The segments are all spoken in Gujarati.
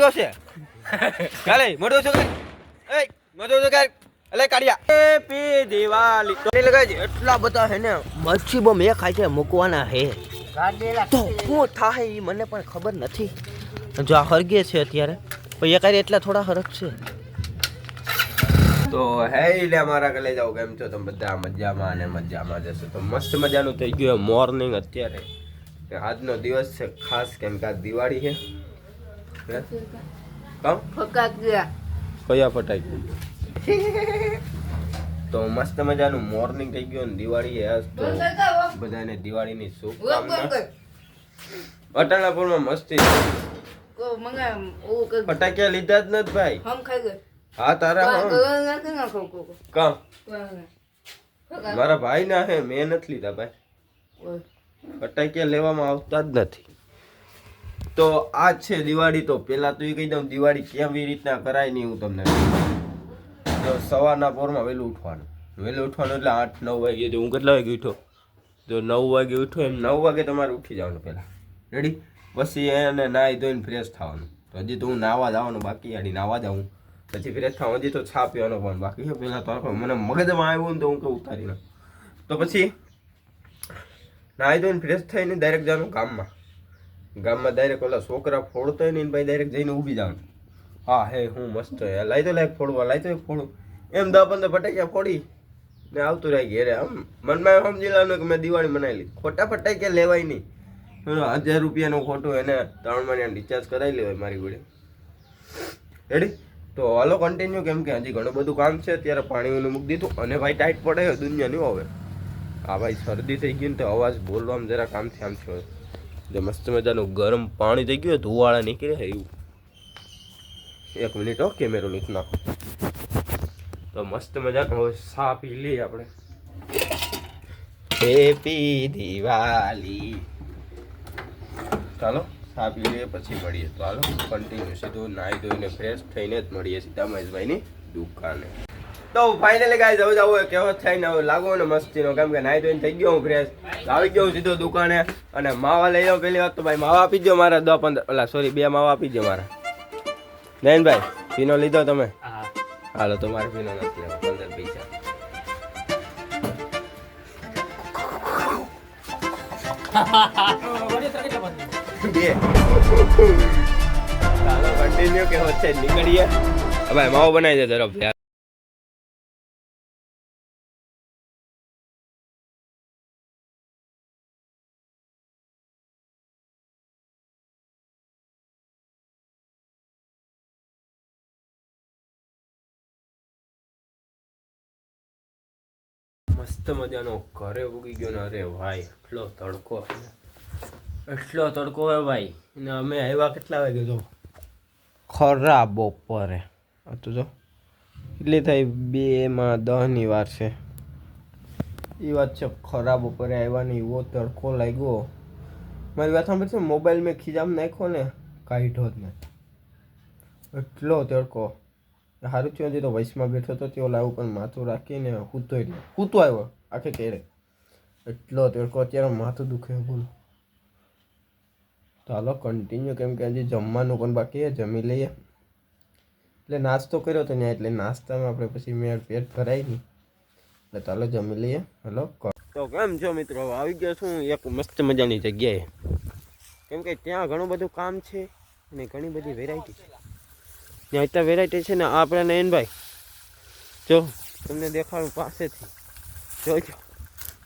ગયો છે કાલે મોટો છો એ મોટો છો એટલે કાઢ્યા હેપી દિવાળી તો લગાજી એટલા બધા હે ને મચ્છી બમ એ ખાય છે મૂકવાના હે તો હું થાય એ મને પણ ખબર નથી જો આ હરગે છે અત્યારે પણ એ કાંઈ એટલા થોડા હરગ છે તો હે લે મારા કે લઈ જાઓ કેમ છો તમે બધા મજામાં અને મજામાં જશો તો મસ્ત મજાનું થઈ ગયું મોર્નિંગ અત્યારે આજનો દિવસ છે ખાસ કેમ કે આજ દિવાળી છે કયા ફટાકી તો મસ્ત મજાનું મોર્નિંગ થઈ ગયું દિવાળી આજ તો બધાને દિવાળીની શુભકામના અટાણાપુરમાં મસ્તી ફટાકિયા લીધા જ નથી ભાઈ હા તારા કામ મારા ભાઈ ના હે મેં નથી લીધા ભાઈ ફટાકિયા લેવામાં આવતા જ નથી તો આજ છે દિવાળી તો પેલા તો એ કહી દઉં દિવાળી કેવી રીતના કરાય નહીં હું તમને તો સવારના પોરમાં વહેલું ઉઠવાનું એટલે 8-9 વાગે જો હું કેટલા વાગે ઉઠો તો 9 વાગે ઉઠો એમ 9 વાગે તમારે ઉઠી જવાનું પહેલાં રેડી પછી એને નાહી ધોઈને ફ્રેશ થવાનું તો હજી તો હું નાહવા જવાનું બાકી આડી નાહવા જાઉં પછી ફ્રેશ થવાનું હજી તો છા પીવાનો પણ બાકી છે પહેલાં તો મને મગજમાં આવ્યું ને તો હું કહું ઉતારી નાખ તો પછી નાહી ધોઈને ફ્રેશ થઈને ડાયરેક્ટ જવાનું ગામમાં ડાયરેક્ટ ઓલા છોકરા ફોડતો હોય ને ભાઈ ડાયરેક્ટ જઈને ઊભી જવાનું હા હે હું મસ્ત લાઈ તો ફોડું એમ 10-15 ફટાકિયા ફોડી ને આવતું રહી ઘેરે આમ મનમાં એમ સમજી લેવાનું કે મેં દિવાળી મનાવી લીધી ખોટા ફટાકિયા લેવાય નહીં 1000 રૂપિયાનું ખોટું એને 3 મહિનાનું રિચાર્જ કરાવી લેવાય મારી જોડે રેડી તો હાલો કન્ટિન્યુ કેમ કે હજી ઘણું બધું કામ છે અત્યારે પાણીનું મૂકી દીધું અને ભાઈ ટાઈટ પડે દુનિયા નહીં હવે હા ભાઈ શરદી થઈ ગઈ ને તો અવાજ બોલવામાં જરા કામથી આમ થયો જે મસ્ત મજાનું ગરમ પાણી થઈ ગયું ધુવાળા નીકળે એવું 1 મિનિટ કેમેરો લીધો નાખો તો મસ્ત મજાનો હવે સા પી લઈએ આપણે હેપી દિવાળી ચાલો સા પી લઈએ પછી મળીએ તો હાલો કન્ટિન્યુ સીધું નાહી ધોઈને ફ્રેશ થઈને જ મળીએ સીધા મહેશભાઈની દુકાને તો ફાઇનલી ગાઈસ હવે જાવ કેવો થઈને હવે લાગો ને મસ્તીનો કેમ કે નાહી ધોઈને થઈ ગયો હું ફ્રેશ આવી ગયો સીધો દુકાને અને માવા લઈ જાઉં પેલી વાત તો ભાઈ માવા આપી દો મારા 2 માવા આપી દો મારા નયનભાઈ પીનો લીધો તમે હાલો તો મારે પીનો નથી લેવો 15 પૈસા ચાલો કન્ટિન્યુ કે વચ્ચે નીકળીએ ભાઈ માવો બનાવી દે તરફ મસ્ત મજાનો ઘરે ઉગી ગયો ને અરે ભાઈ એટલો તડકો હે ભાઈ ને અમે આવ્યા કેટલા વાગે જો ખરા બપોરે તો જો કેટલી થઈ 2:10 વાર છે એ વાત છે ખરા બપોરે આવ્યા ને એવો તડકો લાગ્યો મારી વાત સાંભળશે મોબાઈલ મેં ખીજામ નાખ્યો ને કાઢ્યો જ ને એટલો તડકો સારું થયું હજી તો વૈશમાં બેઠો હતો તેઓ લાવું પણ માથું રાખીને હૂતો આવ્યો આખે કેરે એટલો તડકો અત્યારે માથું દુખે બોલો તો હાલો કન્ટિન્યુ કેમ કે હજી જમવાનું પણ બાકી છે જમી લઈએ એટલે નાસ્તો કર્યો હતો ત્યાં એટલે નાસ્તામાં આપણે પછી મેળ પેટ ભરાય નહીં એટલે ચાલો જમી લઈએ હલો તો કેમ છો મિત્રો આવી ગયો છું એક મસ્ત મજાની જગ્યાએ કેમ કે ત્યાં ઘણું બધું કામ છે અને ઘણી બધી વેરાયટી છે ત્યાં અત્યારે વેરાયટી છે ને આપણે નયનભાઈ જો તમને દેખાડું પાસેથી જોજો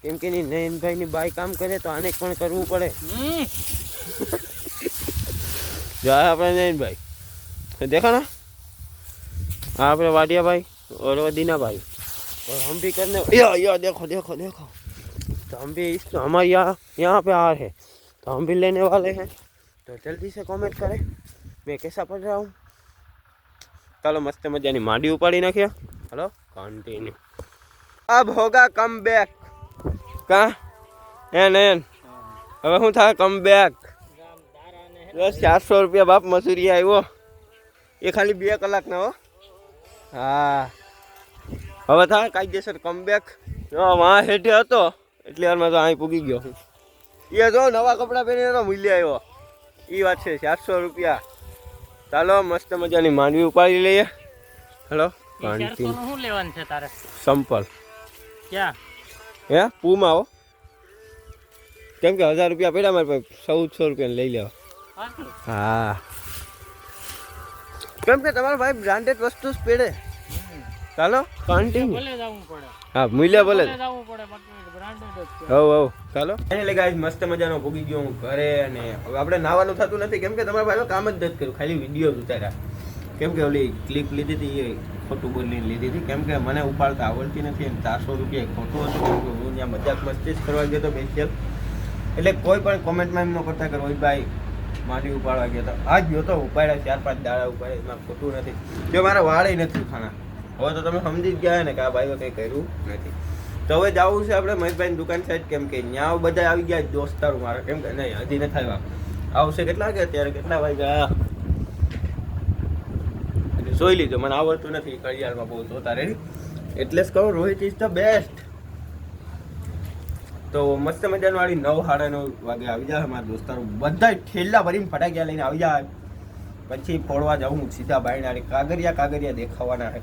કેમ કે નયનભાઈની બાઈ કામ કરે તો આને પણ કરવું પડે જો આપણે નયનભાઈ દેખાના हाँ अपने वाटिया भाई और वो दीना भाई और हम भी करने या देखो देखो देखो तो हम भी इस हमारे यहाँ पे आ रहे हैं तो हम भी लेने वाले हैं तो जल्दी से कमेंट करें मैं कैसा पढ़ रहा हूँ चलो मस्त मजानी मांडी उपाड़ी नाखिए हेलो कंटिन्यू अब होगा कम बैक कहाँ एन હવે શું થાય કમ બેક બસ 400 રૂપિયા બાપ મજૂરી આવ્યો એ ખાલી 2 કલાકના હો હા હવે થાય કાયદેસર કમ બેક વાં હેઠે હતો એટલે વારમાં તો અહીં પૂગી ગયો એ જો નવા કપડાં પહેરીને તો મૂલ્ય આવ્યો એ વાત છે 400 રૂપિયા ચાલો મસ્ત મજાની માંડવી ઉપાડી લઈએ. હેલો શું લેવાનું છે તારે? સંપલ ક્યાં હે પૂમાં આવો કેમ કે 1000 રૂપિયા પડ્યા મારે 1400 રૂપિયા લઈ લેવા. હા કેમ કે તમારો ભાઈ બ્રાન્ડેડ વસ્તુ જ પહેરે. ચાલો કન્ટિન્યુ. હા મૂલ્ય ભલે હવ ચાલો એટલે ગાઈસ મસ્ત મજાનો ભૂગી ગયો હું ઘરે. અને હવે આપણે નાવાનું થતું નથી કેમ કે તમારા ભાઈ કામ જ નથી કર્યું, ખાલી વિડીયો જ ઉતાર્યા. કેમ કે ઓલી ક્લિપ લીધી હતી એ ખોટું બોલીને લીધી હતી કેમ કે મને ઉપાડતા આવડતી નથી. એમ 400 રૂપિયા ખોટું હતું કેમ કે હું ત્યાં મજાક મસ્તી જ કરવા ગયો હતો સ્પેશિયલ. એટલે કોઈ પણ કોમેન્ટમાં એમ ન કરતા કે રોહિતભાઈ માંડી ઉપાડવા ગયો હતો. આ જ ગયો તો ઉપાડ્યા 4-5 દાડા ઉપાડ્યા, એમાં ખોટું નથી. જો મારા વાળે નથી ખાના. હવે તો તમે સમજી જ ગયા ને કે આ ભાઈએ કંઈ કર્યું નથી. તો હવે જવું છે આપણે મહેશભાઈની દુકાન સાઈડ કેમ કે ત્યાં બધા આવી ગયા દોસ્તારો મારા. કેમ કે નહીં હજી નથી આવ્યા, આવશે કેટલા વાગે અત્યારે કેટલા વાગ્યા જોઈ લીધો. મને આવડતું નથી ઘડિયાળમાં બહુ જોતા રેડી, એટલે જ કહું રોહિત ઇઝ ધ બેસ્ટ. તો મસ્ત મજાનું વાળી 9-9:30 વાગે આવી જાય અમારા દોસ્તારો બધા ઠેલા ભરીને ફટાકિયા લઈને આવી જાય. પછી ફોડવા જાઉં હું સીધા બાયનારી કાગરિયા દેખાવાના છે.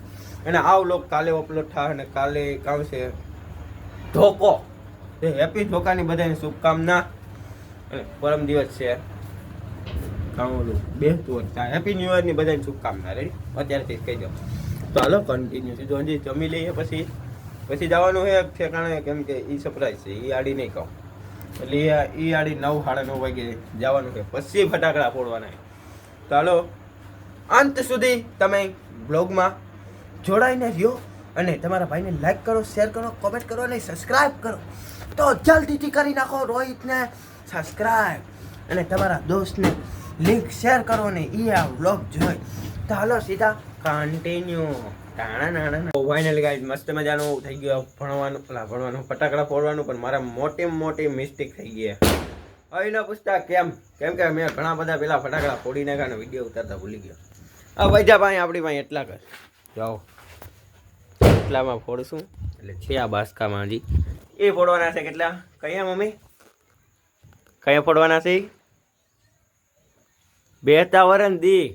અને આ વ્લોગ કાલે અપલોડ થાય અને કાલે કામ છે ધોકો. હેપી ધોકાની બધાને શુભકામના. અને પરમ દિવસ છે બેસતું હેપી ન્યુ યરની બધાને શુભકામના. રેડી અત્યારથી કહી દો. તો હાલો કન્ટિન્યુ સીધો હજી જમી લઈએ પછી જવાનું છે ઠેકાણે કેમ કે એ સરપ્રાઈઝ છે. એ આડી નહીં કહું એટલે એ આડી 9-9:30 વાગે જવાનું છે. પછી ફટાકડા ફોડવાના. તો હાલો અંત સુધી તમે બ્લોગમાં જોડાઈને રહ્યો અને તમારા ભાઈને લાઈક કરો, શેર કરો, કોમેન્ટ કરો અને સબસ્ક્રાઈબ કરો. તો જલ્દીથી કરી નાખો રોહિતને સબસ્ક્રાઈબ અને તમારા દોસ્તને લિંક શેર કરો ને એ આ બ્લોગ જોઈ. તો હાલો સીધા કન્ટિન્યુ. ફાઇનલી ગાઈઝ મસ્ત મજાનું થઈ ગયું ભણવાનું ફટાકડા ફોડવાનું. પણ મારા મોટી મિસ્ટેક થઈ ગઈ. હવે ન પૂછતા કેમ કે મેં ઘણા બધા પેલા ફટાકડા ફોડી નાખ્યા વિડીયો ઉતારતા ભૂલી ગયો. આ વૈજા ભાઈ આપણી પાસે એટલા કર જાઓ એટલામાં ફોડશું. એટલે છે આ બાસકામાં હજી એ ફોડવાના છે. કેટલા કયા મમ્મી કયા ફોડવાના છે? 52 દી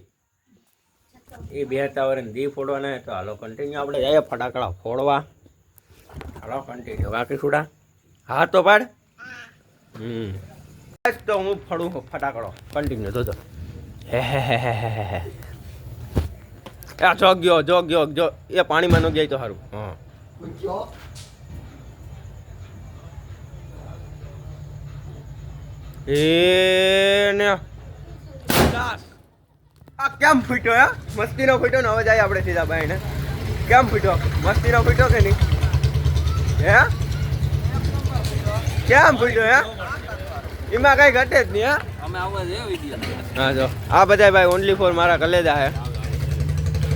એ 52 દી ફોડવાના. તો હાલો કન્ટિન્યુ આપણે જઈએ ફટાકડા ફોડવા. હાલો કન્ટિન્યુ બાકી છોડા હા તો પાડ. તો હું ફોડું ફટાકડો કન્ટિન્યુ જોજો. હે આ જો એ પાણીમાં ન જાય તો સારું. હા એ ને આ કેમ ફૂટ્યો હે? મસ્તીનો ફૂટ્યો ને. હવે જાય આપણે સીધા ભાઈ ને. કેમ ફૂટ્યો? મસ્તીનો ફૂટ્યો કે નહીં? હે કેમ ફૂટ્યો હે? એમાં કઈ ઘટે જ નહીં. હા જો આ બધા ભાઈ ઓનલી ફોર મારા કલેજા હે.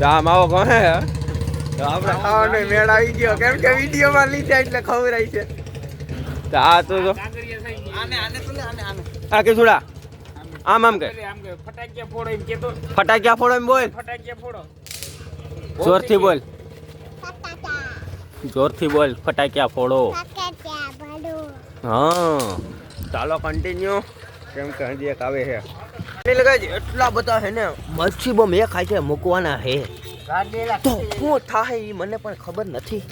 આ માવો કોને હે? તો આપણે ખાવાનો મેળ આવી ગયો કેમ કે વિડીયોમાં લીધા એટલે ખબર આવી છે. તો આ તો જો આ કે સુડા આમ કે ફટાકિયા ફોડો એમ બોલ. જોરથી બોલ ફટાકિયા ફોડો. હા ચાલો કન્ટિન્યુ કેમ કે હજી એક આવે છે. એટલા બધા છે ને મચ્છી બમ એક ખાય છે મૂકવાના છે. તો શું થાય એ મને પણ ખબર નથી.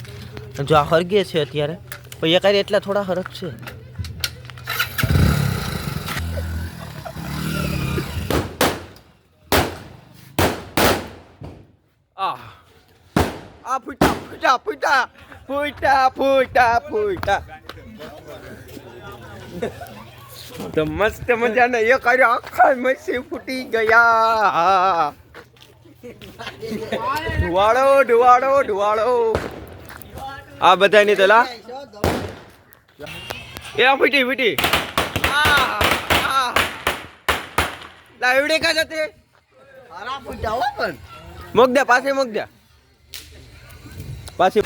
જો આ હરગે છે અત્યારે પણ એ કાંઈ એટલા થોડા હરગ છે. આ ફૂટા તો મસ્ત મજાના એક આખા મચ્છી ફૂટી ગયા. ઢુવાળો આ બધાની તો લા એ ફૂટી લા એવડે કા જતે મોગદ્યા પાછી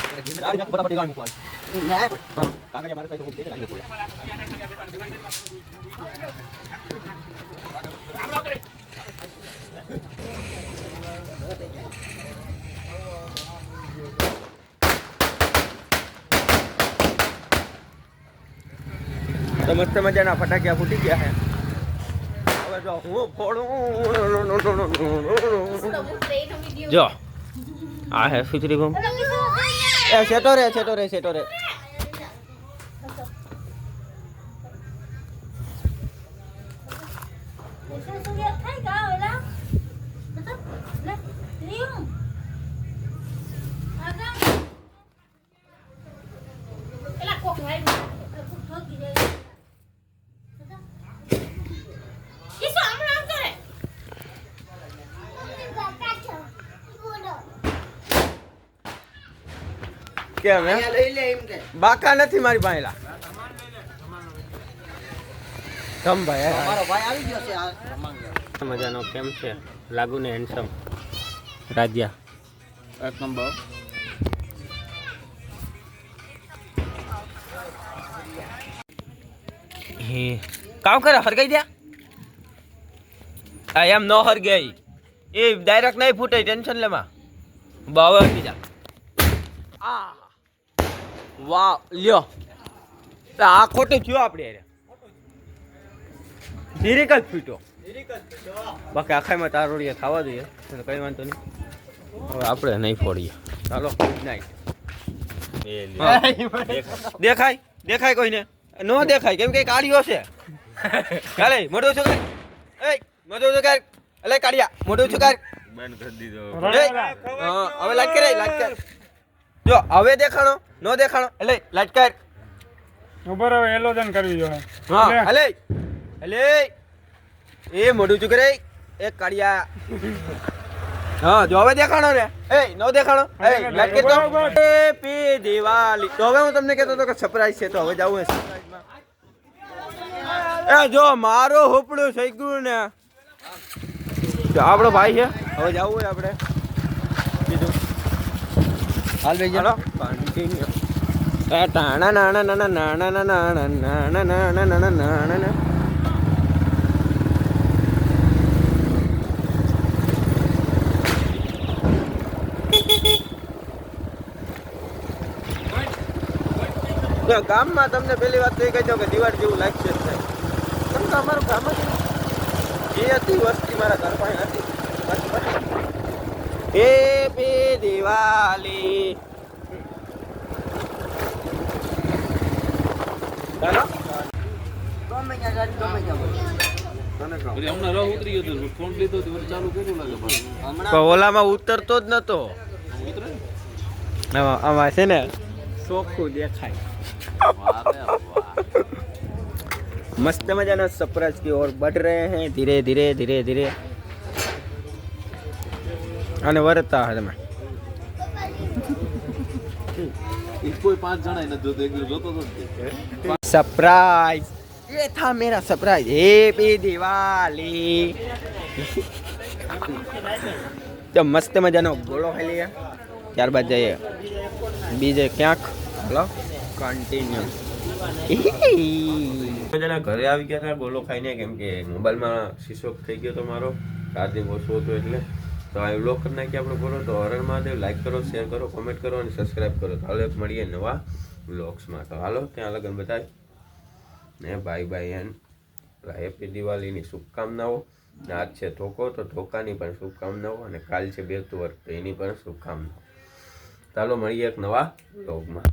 તો મસ્ત મજાના ફટાકિયા ફૂટી ગયા છે. હવે જો હું ફોડું જો આ હે સુચરી બમ એ સેટો રે કેમ હે બાકા નથી મારી પાહેલા કમ ભાઈ મારો ભાઈ આવી ગયો છે આ મજાનો કેમ છે લાગુ ને હેન્ડસમ રાજ્યા એક નંબર હે કામ કરે હરગાઈ દે આ એમ નો હરગાઈ એ ડાયરેક્ટ નહીં ફૂટે ટેન્શન લેમાં બાવે હટી જા આ વાહ લ્યો આ ખોટું થયો આપણે નિરીકલ ફૂટ્યો બાકી આખામાં તારોડીએ ખાવા દઈએ કઈ વાંધો નહીં હવે આપણે નહીં ફોડીએ ચાલો ગુડ નાઈટ દેખાય કોઈને નો દેખાય કેમ કે કાઢ્યો છે ચાલે મોટું છું એ મોટું છું એટલે કાઢ્યા મોટું છું બંધ કરી દીધો હવે લાઈટ કરે જો હવે દેખાણો નો દેખાણો એટલે લાઈટ કર ઉપર હવે એલોજન કરવી જોઈએ હા હલે એ મોઢું ચુકરે એક કાઢિયા હા જો હવે દેખાણો ને એ નો દેખાણો એ લાઈટ કર તો હેપી દિવાળી તો હવે હું તમને કહેતો હતો કે સરપ્રાઈઝ છે તો હવે જાવું હે સરપ્રાઈઝમાં એ જો મારો હોપડું થઈ ગયું ને આપણો ભાઈ છે હવે જાવું હોય આપણે બીજું હાલ ભાઈ ચાલો કન્ટિન્યુ ટાણા નાના નાના નાના નાના નાના નાના નાના નાના ગામમાં તમને પહેલી વાત તો એ કહી દો કે દિવાળી જેવું લાગશે જ નહીં કેમ કે અમારું ગામ જ એ હતી વસ્તી મારા ઘર પાસે હતી હેપી દિવાળી ઓલામાં ઉતરતો જ નતો આમાં છે ને ચોખ્ખું દેખાય मस्त मजाना सरप्राइज की ओर बढ़ रहे हैं धीरे धीरे धीरे धीरे आने वरता है मैं कोई 5 जना है जो देख जो तो सरप्राइज ये था मेरा सरप्राइज हैप्पी दिवाली तो मस्त मजानो गोलो खाई लिया ત્યારબાદ જઈએ બીજે ક્યાંક હલો કન્ટિન્યુ મજાના ઘરે આવી ગયા હતા ગોલો ખાઈને કેમ કે મોબાઈલમાં શીશો થઈ ગયો તો મારો ચાર્જિંગ ઓછું હતું એટલે તો આ વ્લોગ કરી નાખીએ આપણે બોલો તો હર હર મહાદેવ લાઈક કરો શેર કરો કોમેન્ટ કરો અને સબસ્ક્રાઈબ કરો તો હાલો મળીએ નવા વ્લોગ્સમાં તો હાલો ત્યાં લગન બતાય ને બાય બાય એન્ડ હેપી દિવાળીની શુભકામનાઓ ને આજ છે ધોકો તો ધોકાની પણ શુભકામનાઓ અને કાલ છે બેસતું વર્ષ તો એની પણ શુભકામનાઓ ચાલો મળીએ એક નવા વ્લોગમાં